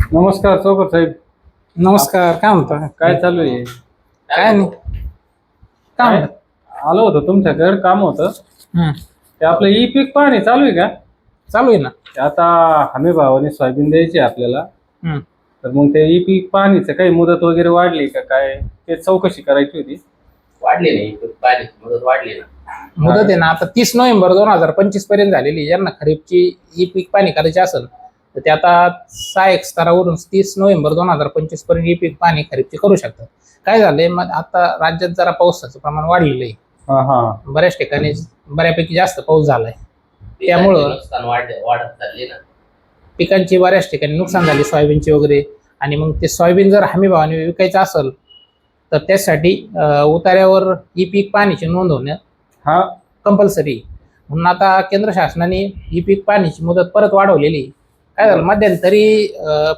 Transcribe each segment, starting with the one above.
नमस्कार चौकर साहेब. नमस्कार. काय म्हणता? काय चालू आहे? काय नाही. काय म्हणता? आलो होतो तुमच्याकडे, काम होतं. हम्म. ते आपलं ई पीक पाहणी चालू आहे का? चालू आहे ना. ते आता हमी भावाने सोयाबीन द्यायची आपल्याला. हम्म. तर मग ते ई पीक पाहणीचं काही मुदत वगैरे वाढली का काय, ते चौकशी करायची होती. वाढली नाही मुदत वाढली ना. मुदत आहे ना आता 30 नोव्हेंबर 2025 पर्यंत झालेली. ज्यांना खरीपची ई पीक पाणी करायची असेल तर ते आता सहाय्यक स्तरावरून 30 नोव्हेंबर 2025 पर्यंत ई पीक पाणी खरीपची करू शकतात. काय झालंय मग आता राज्यात जरा पावसाचं प्रमाण वाढलेलं आहे. हा हा. बऱ्याच ठिकाणी बऱ्यापैकी जास्त पाऊस झालाय. त्यामुळं नुकसान वाढत चालले ना. पिकांची बऱ्याच ठिकाणी नुकसान झाली, सोयाबीनची वगैरे. आणि मग ते सोयाबीन जर हमी भावाने विकायचं असेल तर त्यासाठी उतार्यावर ई पीक पाणीची नोंद होणं हा कंपल्सरी. म्हणून आता केंद्र शासनाने ई पीक पाणीची मुदत परत वाढवलेली. काय झालं मध्यंतरी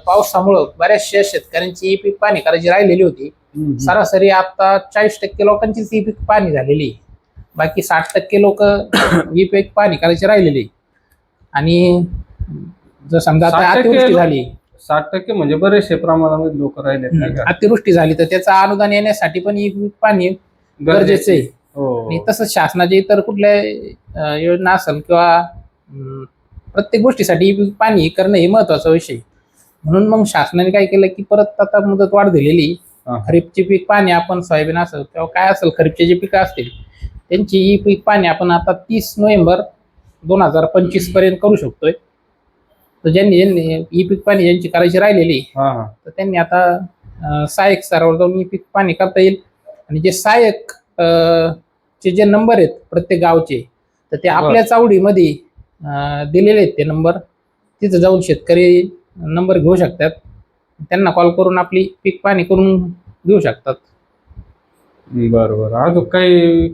पावसामुळं बऱ्याचशा शेतकऱ्यांची ई पीक पाणी करायची राहिलेली होती. सरासरी आता 40% लोकांचीच ई पीक पाणी झालेली. बाकी 60% लोक ई पीक पाणी करायची राहिलेली. आणि जर समजा आता 60% अतिवृष्टी झाली, 60% म्हणजे बरेचसे प्रमाणामध्ये लोक राहिले नाही का? अतिवृष्टी झाली तर त्याचं अनुदान येण्यासाठी पण ई पीक पाणी गरजेचं आहे. हो. आणि तसंच शासनाचे इतर कुठल्या योजना असेल किंवा प्रत्येक गोष्टीसाठी ई पीक पाणी करणं हे महत्वाचा विषय. म्हणून मग शासनाने काय केलं की परत आता मुदत वाढ दिलेली. खरीपची पीक पाणी आपण सोयाबीन असेल किंवा काय असेल खरीपचे जे पिकं असतील त्यांची ई पीक पाणी आपण आता 30 नोव्हेंबर 2025 पर्यंत करू शकतोय. तर ज्यांनी ई पीक पाणी ज्यांची करायची राहिलेली तर त्यांनी आता सहाय्यक स्तरावर जाऊन ई पीक पाणी करता येईल. आणि जे सहाय्यक चे जे नंबर आहेत प्रत्येक गावचे तर ते आपल्या चावडीमध्ये दिलेले आहेत. ते नंबर तिथं जाऊन शेतकरी नंबर घेऊ शकतात. त्यांना कॉल करून आपली पीक पाणी करून घेऊ शकतात. बरोबर. अजून काही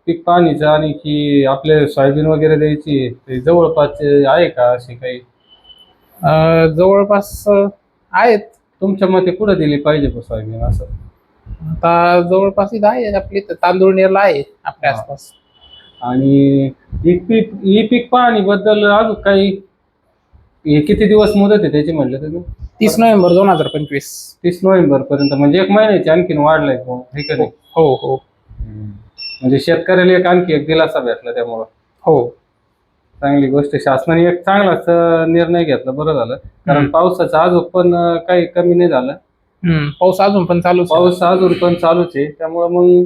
पीक पाणीचं आणि की आपले सोयाबीन वगैरे द्यायची ते जवळपास आहे का अशी काही? जवळपास आहेत. तुमच्या मते कुठं दिली पाहिजे सोयाबीन असं? आता जवळपास इथं आहे आपली तांदूळ नेरला आहे आपल्या आसपास. आणि ई पीक पाहणी बद्दल अजून काही, हे किती दिवस मुदत आहे त्याची म्हणलं तुम्ही? 30 नोव्हेंबर 2025. 30 नोव्हेंबर पर्यंत म्हणजे 1 महिन्याची आणखीन वाढलाय हे का नाही? हो हो म्हणजे शेतकऱ्याला एक आणखी एक दिलासा भेटला त्यामुळं. हो. चांगली गोष्ट. शासनाने एक चांगलाच निर्णय घेतला, बरं झालं. कारण पावसाचं अजून पण काही कमी नाही झालं. पाऊस अजून पण चालूच आहे. पाऊस अजून पण चालूच आहे. त्यामुळं मग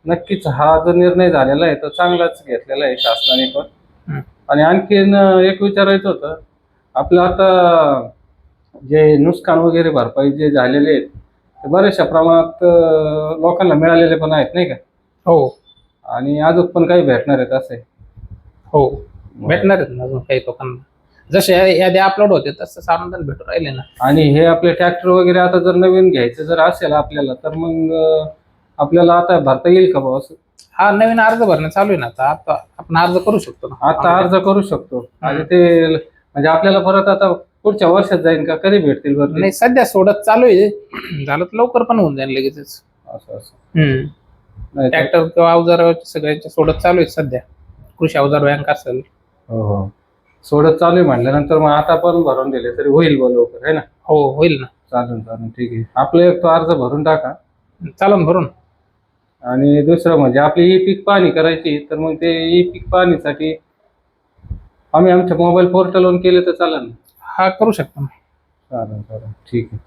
नक्कीच हा जो निर्णय झालेला आहे तो चांगलाच घेतलेला आहे शासनाने पण. आणि आणखीन एक विचारायचं होतं, आपलं आता जे नुकसान वगैरे भरपाई जे झालेले आहेत ते बऱ्याचशा प्रमाणात लोकांना मिळालेले पण आहेत नाही का? हो. आणि अजून पण काही भेटणार आहेत असे? हो भेटणार आहेत ना अजून काही लोकांना. जसे यादी अपलोड होते तसं अनुदान भेटून राहिले ना. आणि हे आपले ट्रॅक्टर वगैरे आता जर नवीन घ्यायचं जर असेल आपल्याला तर मग आपल्याला आता भरता येईल का भाऊ असं? हा नवीन अर्ज भरणं चालू आहे ना आता आपण अर्ज करू शकतो ना. आता अर्ज करू शकतो. आणि ते म्हणजे आपल्याला परत आता पुढच्या वर्षात जाईल का, कधी भेटतील बरं ते? नाही सध्या सोडत चालू आहे. झालं तर लवकर पण होऊन जाईल लगेच. असं नाही तर- ट्रॅक्टर किंवा अवजार सगळ्यांच्या सोडत चालू आहे सध्या. कृषी अवजार बँक असेल. हो हो. सोडत चालू आहे म्हटल्यानंतर मग आता पण भरून दिले तरी होईल बा लवकर आहे ना? हो होईल ना. चालेल ठीक आहे. आपलं एक तो अर्ज भरून टाका. चालन भरून. आणि दुसरं म्हणजे आपली ई पीक पाहणी करायची तर मग ते ई पीक पाहणीसाठी आम्ही आमच्या मोबाईल पोर्टलवरून केले तर चालेल ना? हा करू शकतो. चालेल ठीक आहे.